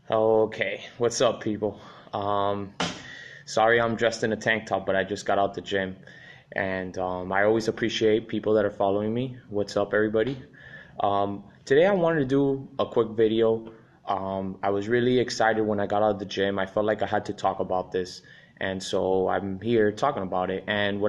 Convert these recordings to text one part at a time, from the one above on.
Okay, what's up, people? Um, Sorry I'm dressed in a tank top, but I just got out the gym, and I always appreciate people that are following me. What's up, everybody? Today I wanted to do a quick video. I was really excited when I got out of the gym. I felt like I had to talk about this, and so I'm here talking about it. And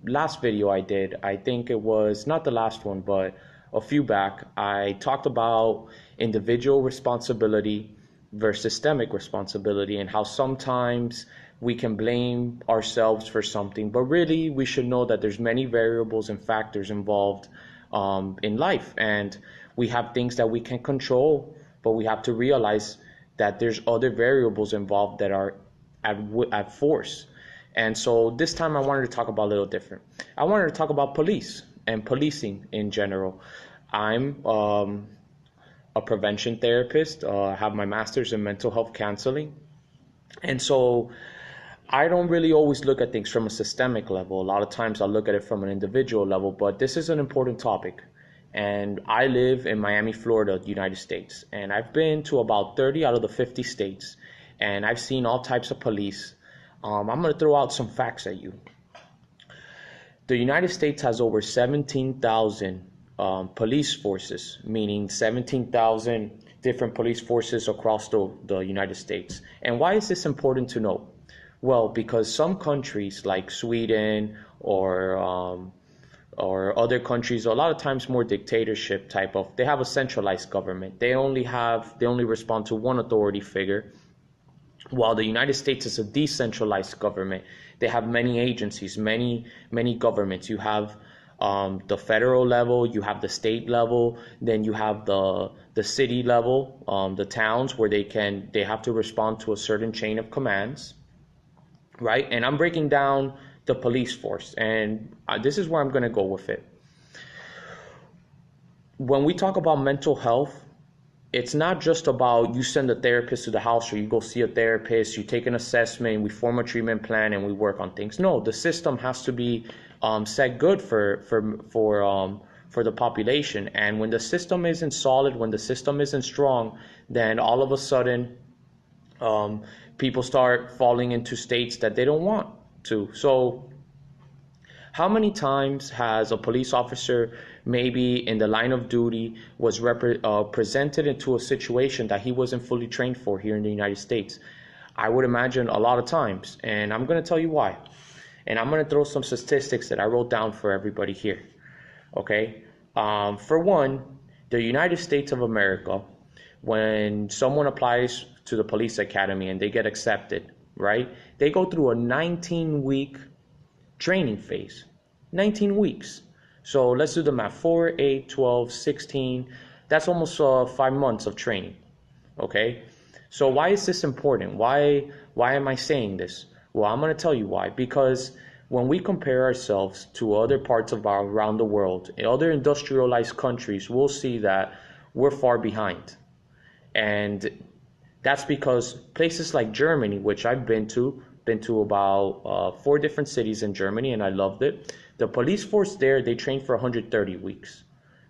last video I did, I think it was not the last one, but a few back, I talked about individual responsibility versus systemic responsibility and how sometimes we can blame ourselves for something, but really we should know that there's many variables and factors involved in life, and we have things that we can control, but we have to realize that there's other variables involved that are at force. And so this time I wanted to talk about a little different. I wanted to talk about police and policing in general. I'm a prevention therapist. I have my master's in mental health counseling. And so I don't really always look at things from a systemic level. A lot of times I look at it from an individual level, but this is an important topic. And I live in Miami, Florida, United States. And I've been to about 30 out of the 50 states. And I've seen all types of police. I'm going to throw out some facts at you. The United States has over 17,000 police forces, meaning 17,000 different police forces across the United States. And why is this important to know? Well, because some countries like Sweden or other countries, a lot of times more dictatorship type of, they have a centralized government. They only respond to one authority figure. While the United States is a decentralized government, they have many agencies, many governments. You have the federal level, you have the state level, then you have the city level, the towns where they have to respond to a certain chain of commands, right? And I'm breaking down the police force, and this is where I'm going to go with it. When we talk about mental health, it's not just about you send a therapist to the house or you go see a therapist, you take an assessment, we form a treatment plan, and we work on things. No, the system has to be set good for the population. And when the system isn't solid, when the system isn't strong, then all of a sudden people start falling into states that they don't want to. So how many times has a police officer, maybe in the line of duty, was presented into a situation that he wasn't fully trained for here in the United States? I would imagine a lot of times, and I'm going to tell you why. And I'm going to throw some statistics that I wrote down for everybody here. Okay? For one, the United States of America, when someone applies to the police academy and they get accepted, right? They go through a 19-week training phase. 19 weeks. So let's do the math. 4, 8, 12, 16. That's almost 5 months of training. Okay? So why is this important? Why am I saying this? Well, I'm going to tell you why. Because when we compare ourselves to other parts of around the world, in other industrialized countries, we'll see that we're far behind. And that's because places like Germany, which I've been to about 4 different cities in Germany, and I loved it. The police force there, they train for 130 weeks.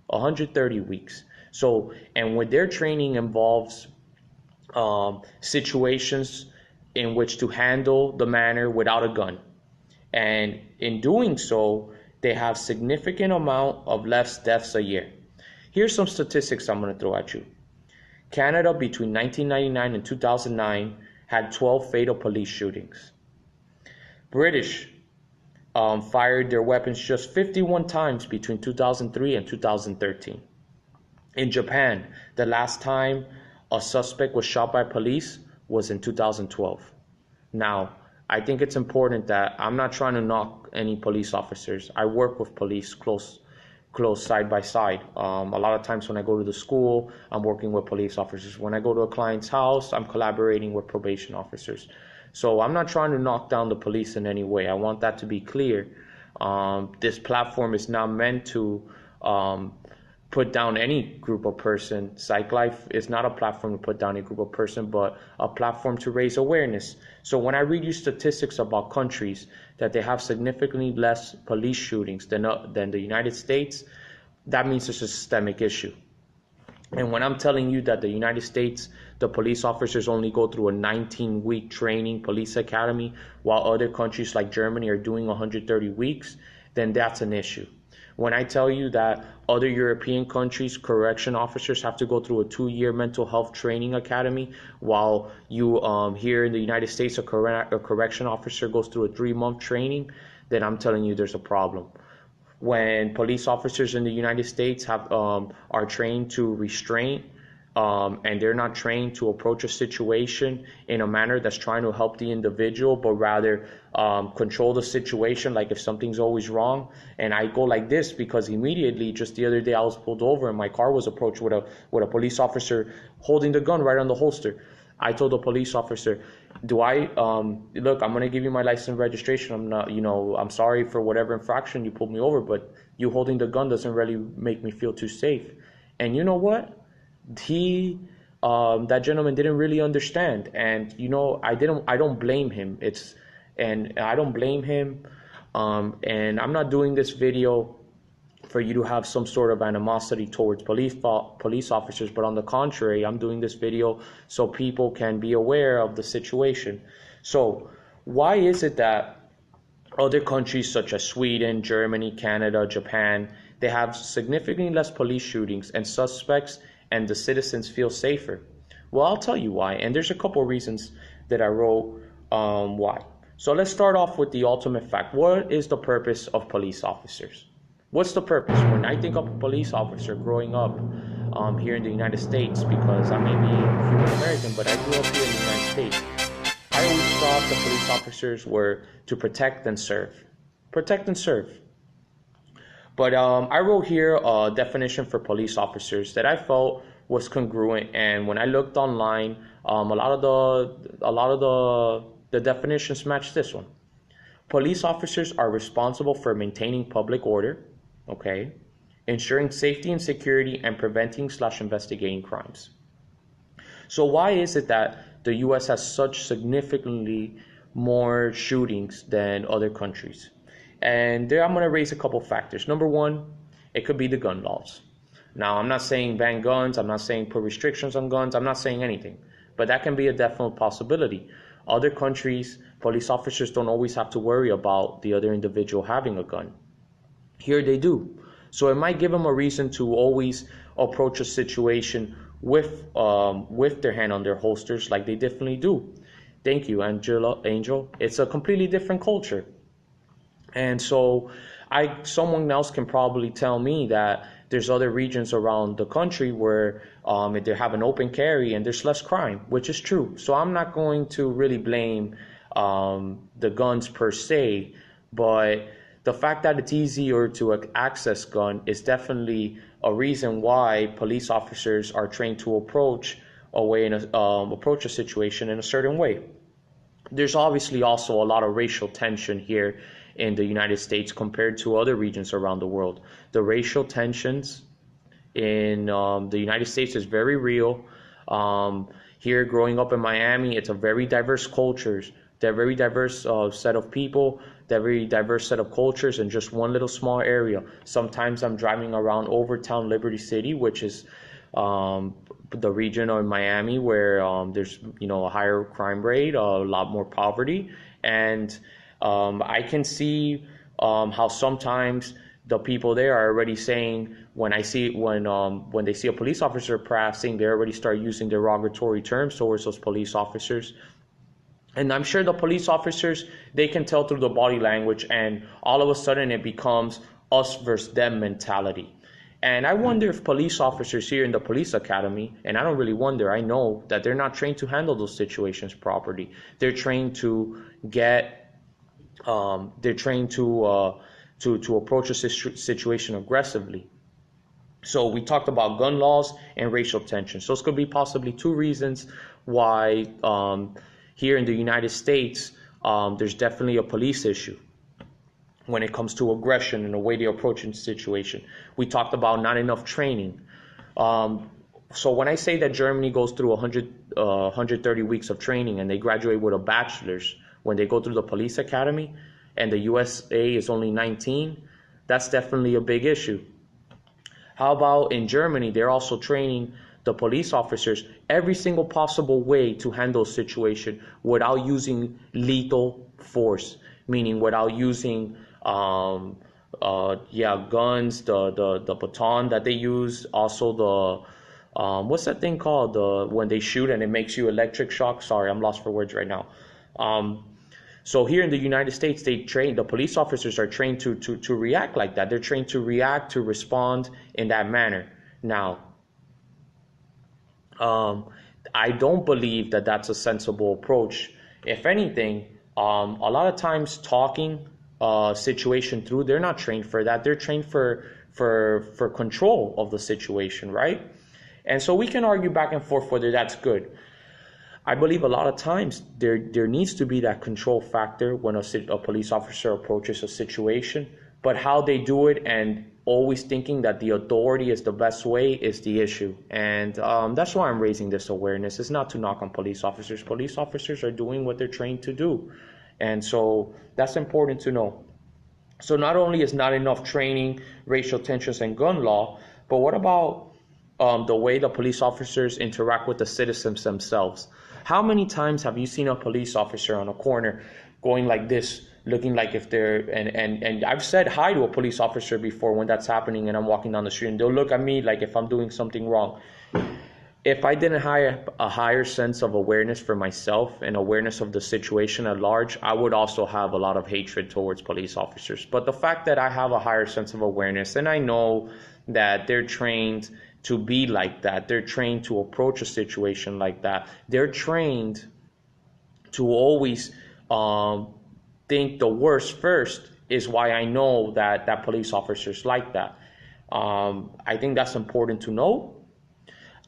130 weeks. So, and when their training involves situations in which to handle the manner without a gun. And in doing so, they have significant amount of less deaths a year. Here's some statistics I'm going to throw at you. Canada, between 1999 and 2009, had 12 fatal police shootings. British fired their weapons just 51 times between 2003 and 2013. In Japan, the last time a suspect was shot by police was in 2012. Now, I think it's important that I'm not trying to knock any police officers. I work with police close side by side. A lot of times when I go to the school, I'm working with police officers. When I go to a client's house, I'm collaborating with probation officers. So I'm not trying to knock down the police in any way. I want that to be clear. This platform is not meant to put down any group of person. Psych Life is not a platform to put down a group of person, but a platform to raise awareness. So when I read you statistics about countries that they have significantly less police shootings than the United States, that means it's a systemic issue. And when I'm telling you that the United States, the police officers only go through a 19-week training police academy, while other countries like Germany are doing 130 weeks, then that's an issue. When I tell you that other European countries, correction officers have to go through a 2-year mental health training academy, while you here in the United States, a correction officer goes through a 3-month training, then I'm telling you there's a problem. When police officers in the United States are trained to restrain, and they're not trained to approach a situation in a manner that's trying to help the individual, but rather control the situation, like if something's always wrong. And I go like this because immediately, just the other day, I was pulled over and my car was approached with a police officer holding the gun right on the holster. I told the police officer, look, I'm going to give you my license and registration. I'm not, I'm sorry for whatever infraction you pulled me over, but you holding the gun doesn't really make me feel too safe. And you know what? That gentleman didn't really understand. And, I don't blame him. I don't blame him. And I'm not doing this video for you to have some sort of animosity towards police officers, but on the contrary, I'm doing this video so people can be aware of the situation. So why is it that other countries such as Sweden, Germany, Canada, Japan, they have significantly less police shootings and suspects, and the citizens feel safer? Well, I'll tell you why, and there's a couple reasons that I wrote why. So let's start off with the ultimate fact. What is the purpose of police officers? What's the purpose? When I think of a police officer growing up here in the United States, because I may be Cuban American, but I grew up here in the United States, I always thought the police officers were to protect and serve. Protect and serve. But I wrote here a definition for police officers that I felt was congruent, and when I looked online, a lot of the definitions match this one. Police officers are responsible for maintaining public order, ensuring safety and security, and preventing/investigating crimes. So why is it that the U.S. has such significantly more shootings than other countries? And there I'm going to raise a couple factors. Number one, it could be the gun laws. Now, I'm not saying ban guns, I'm not saying put restrictions on guns, I'm not saying anything, but that can be a definite possibility. Other countries, police officers don't always have to worry about the other individual having a gun. Here they do. So it might give them a reason to always approach a situation with their hand on their holsters, like they definitely do. Thank you, Angel. It's a completely different culture. And so someone else can probably tell me that there's other regions around the country where they have an open carry and there's less crime, which is true. So I'm not going to really blame the guns per se, but the fact that it's easier to access gun is definitely a reason why police officers are trained to approach a situation in a certain way. There's obviously also a lot of racial tension here in the United States compared to other regions around the world. The racial tensions in the United States is very real. Here, growing up in Miami, it's a very diverse cultures. They're very diverse set of people. They're very diverse set of cultures in just one little small area. Sometimes I'm driving around Overtown, Liberty City, which is the region of Miami where there's a higher crime rate, a lot more poverty, and I can see how sometimes the people there are already saying when they see a police officer passing, they already start using derogatory terms towards those police officers. And I'm sure the police officers, they can tell through the body language, and all of a sudden it becomes us versus them mentality. And I wonder if police officers here in the police academy, and I don't really wonder, I know that they're not trained to handle those situations properly. They're trained to approach a situation aggressively. So we talked about gun laws and racial tension. So this could be possibly two reasons why here in the United States there's definitely a police issue when it comes to aggression and the way they approach a situation. We talked about not enough training. So when I say that Germany goes through 130 weeks of training and they graduate with a bachelor's when they go through the police academy, and the U.S.A. is only 19, that's definitely a big issue. How about in Germany? They're also training the police officers every single possible way to handle a situation without using lethal force, meaning without using guns, the baton that they use, also the what's that thing called, the when they shoot and it makes you electric shock? Sorry, I'm lost for words right now. So here in the United States, the police officers are trained to react like that. They're trained to react, to respond in that manner. Now, I don't believe that that's a sensible approach. If anything, a lot of times talking situation through, they're not trained for that. They're trained for control of the situation, right? And so we can argue back and forth whether that's good. I believe a lot of times there needs to be that control factor when a police officer approaches a situation, but how they do it and always thinking that the authority is the best way is the issue. And that's why I'm raising this awareness. It's not to knock on police officers. Police officers are doing what they're trained to do. And so that's important to know. So not only is not enough training, racial tensions, and gun law, but what about the way the police officers interact with the citizens themselves? How many times have you seen a police officer on a corner going like this, looking like if they're, and I've said hi to a police officer before when that's happening and I'm walking down the street and they'll look at me like if I'm doing something wrong. If I didn't have a higher sense of awareness for myself and awareness of the situation at large, I would also have a lot of hatred towards police officers. But the fact that I have a higher sense of awareness and I know that they're trained to be like that, they're trained to approach a situation like that, they're trained to always think the worst first, is why I know that police officers like that. I think that's important to know.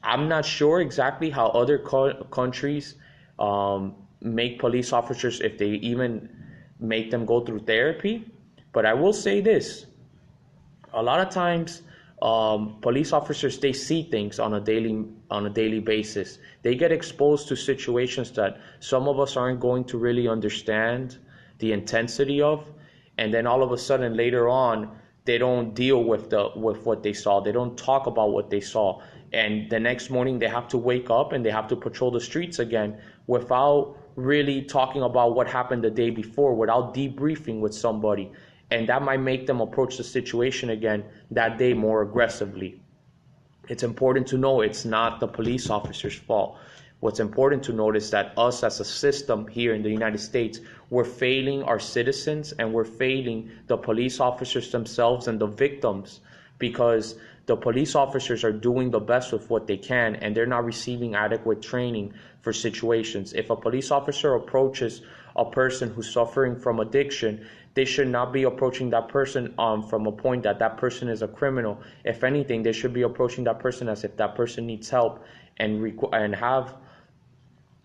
I'm not sure exactly how other countries make police officers, if they even make them go through therapy. But I will say this: a lot of times, police officers, they see things on a daily basis. They get exposed to situations that some of us aren't going to really understand the intensity of, and then all of a sudden later on, they don't deal with what they saw. They don't talk about what they saw. And the next morning they have to wake up and they have to patrol the streets again without really talking about what happened the day before, without debriefing with somebody. And that might make them approach the situation again that day more aggressively. It's important to know it's not the police officer's fault. What's important to note is that us as a system here in the United States, we're failing our citizens and we're failing the police officers themselves and the victims, because the police officers are doing the best with what they can and they're not receiving adequate training for situations. If a police officer approaches a person who's suffering from addiction, they should not be approaching that person from a point that person is a criminal. If anything, they should be approaching that person as if that person needs help, and have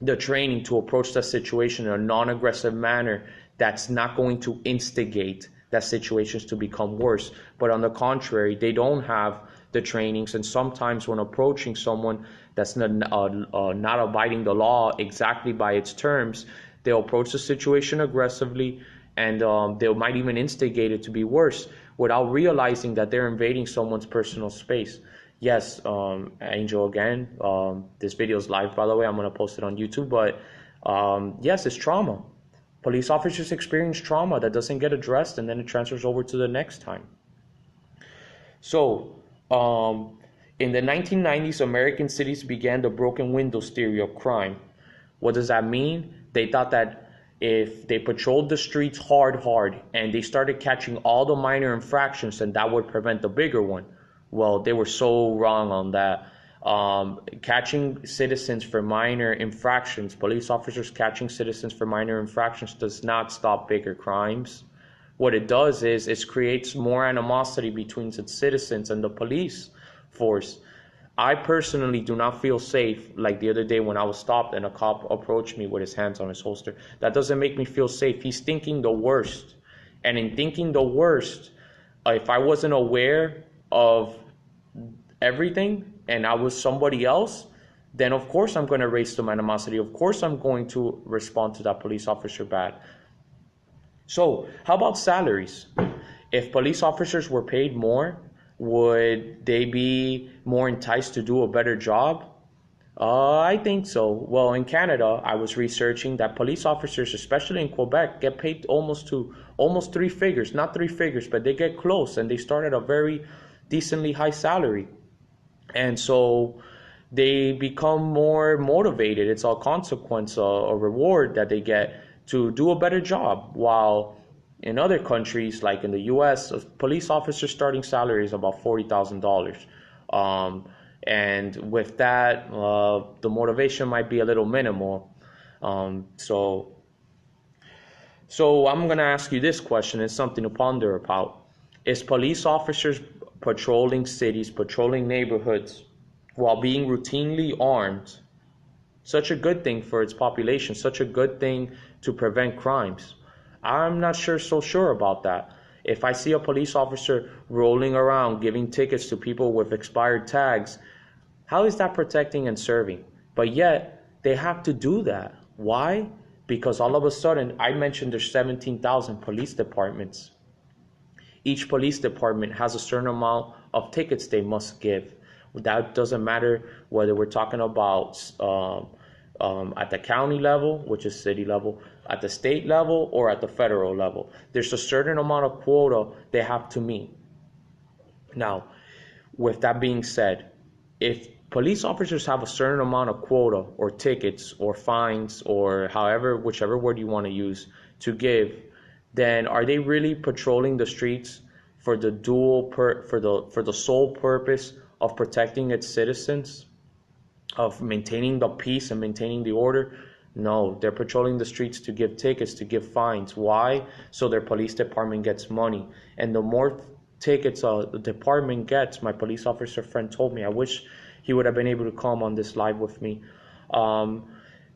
the training to approach that situation in a non-aggressive manner that's not going to instigate that situations to become worse. But on the contrary, they don't have the trainings, and sometimes when approaching someone that's not abiding the law exactly by its terms, they'll approach the situation aggressively, and they might even instigate it to be worse without realizing that they're invading someone's personal space. Yes, Angel, again, this video is live, by the way. I'm going to post it on YouTube, but yes, it's trauma. Police officers experience trauma that doesn't get addressed, and then it transfers over to the next time. So, in the 1990s, American cities began the broken windows theory of crime. What does that mean? They thought that if they patrolled the streets hard, and they started catching all the minor infractions, then that would prevent the bigger one. Well, they were so wrong on that. Catching citizens for minor infractions, police officers catching citizens for minor infractions does not stop bigger crimes. What it does is it creates more animosity between its citizens and the police force. I personally do not feel safe, like the other day when I was stopped and a cop approached me with his hands on his holster. That doesn't make me feel safe. He's thinking the worst. And in thinking the worst, if I wasn't aware of everything and I was somebody else, then of course I'm going to raise some animosity. Of course I'm going to respond to that police officer bad. So how about salaries? If police officers were paid more, would they be more enticed to do a better job? I think so. Well, in Canada, I was researching that police officers, especially in Quebec, get paid almost three figures, not three figures, but they get close, and they start at a very decently high salary. And so they become more motivated. It's a consequence, a reward that they get to do a better job. While in other countries, like in the U.S., a police officer starting salary is about $40,000. And with that, the motivation might be a little minimal. So I'm going to ask you this question. It's something to ponder about. Is police officers patrolling cities, patrolling neighborhoods while being routinely armed such a good thing for its population, such a good thing to prevent crimes? I'm not so sure about that. If I see a police officer rolling around giving tickets to people with expired tags, how is that protecting and serving? But yet, they have to do that. Why? Because all of a sudden, I mentioned there's 17,000 police departments. Each police department has a certain amount of tickets they must give. That doesn't matter whether we're talking about at the county level, which is city level, at the state level, or at the federal level. There's a certain amount of quota they have to meet. Now, with that being said, if police officers have a certain amount of quota or tickets or fines or whichever word you want to use to give, then are they really patrolling the streets for the for the sole purpose of protecting its citizens, of maintaining the peace and maintaining the order? No, they're patrolling the streets to give tickets, to give fines. Why? So their police department gets money. And the more tickets the department gets, my police officer friend told me, I wish he would have been able to come on this live with me,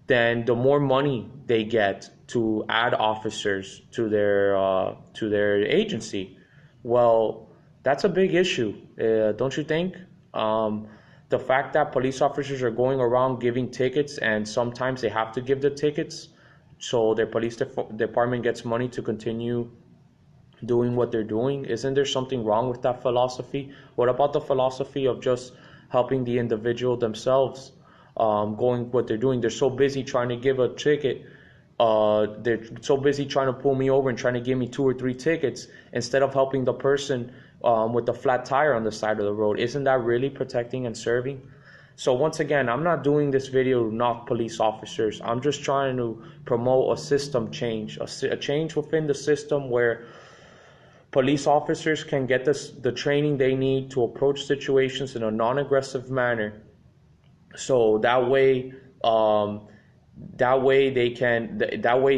then the more money they get to add officers to their agency. Well, that's a big issue, don't you think? The fact that police officers are going around giving tickets, and sometimes they have to give the tickets so their police department gets money to continue doing what they're doing. Isn't there something wrong with that philosophy? What about the philosophy of just helping the individual themselves, going what they're doing? They're so busy trying to give a ticket. They're so busy trying to pull me over and trying to give me 2 or 3 tickets instead of helping the person with the flat tire on the side of the road. Isn't that really protecting and serving? So once again, I'm not doing this video to knock police officers. I'm just trying to promote a system change, a change within the system where police officers can get the training they need to approach situations in a non-aggressive manner. So that way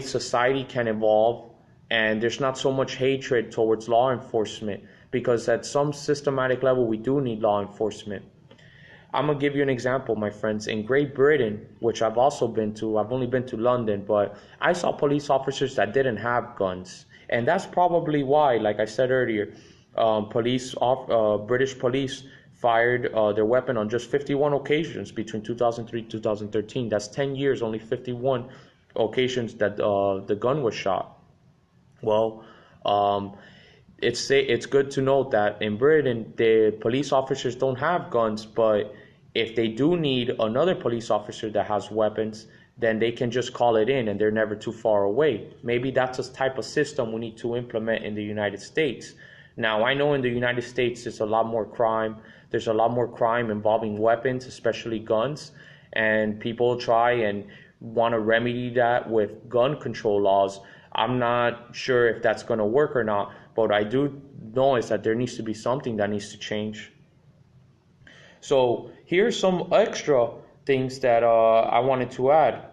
society can evolve, and there's not so much hatred towards law enforcement, because at some systematic level we do need law enforcement. I'm gonna give you an example, my friends. In Great Britain, which I've also been to, I've only been to London, but I saw police officers that didn't have guns. And that's probably why, like I said earlier, British police fired their weapon on just 51 occasions between 2003 and 2013. That's 10 years, only 51 occasions that the gun was shot. Well, it's good to note that in Britain, the police officers don't have guns, but if they do need another police officer that has weapons, then they can just call it in and they're never too far away. Maybe that's a type of system we need to implement in the United States. Now, I know in the United States there's a lot more crime. There's a lot more crime involving weapons, especially guns, and people try and want to remedy that with gun control laws. I'm not sure if that's going to work or not, but I do know is that there needs to be something that needs to change. So here's some extra things that I wanted to add.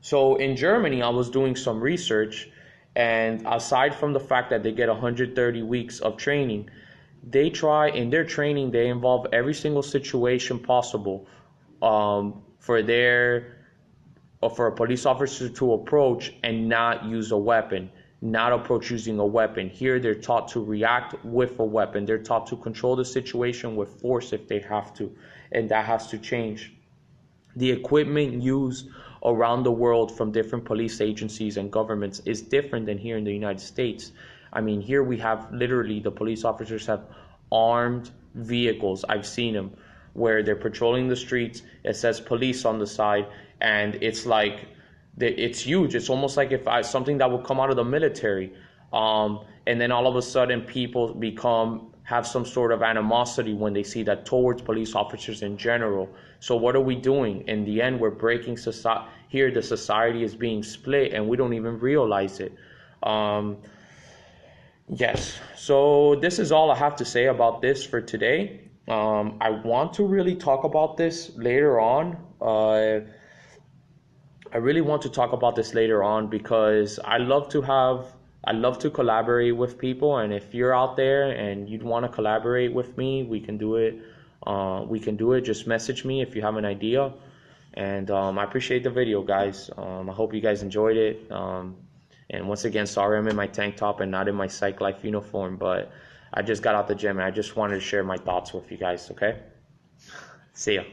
So in Germany, I was doing some research, and aside from the fact that they get 130 weeks of training, in their training, they involve every single situation possible for a police officer to approach and not use a weapon, not approach using a weapon. Here, they're taught to react with a weapon. They're taught to control the situation with force if they have to, and that has to change. The equipment used around the world from different police agencies and governments is different than here in the United States. I mean, here we have literally the police officers have armed vehicles. I've seen them where they're patrolling the streets. It says police on the side, and it's like it's huge. It's almost like if something that would come out of the military. And then all of a sudden, people have some sort of animosity when they see that towards police officers in general. So what are we doing? In the end, we're breaking society. Here, the society is being split, and we don't even realize it. Yes. So this is all I have to say about this for today. I want to really talk about this later on. I really want to talk about this later on because I love to collaborate with people, and if you're out there and you'd want to collaborate with me, we can do it. Just message me if you have an idea. And I appreciate the video, guys. I hope you guys enjoyed it. And once again, sorry I'm in my tank top and not in my psych life uniform, but I just got out the gym and I just wanted to share my thoughts with you guys, okay? See ya.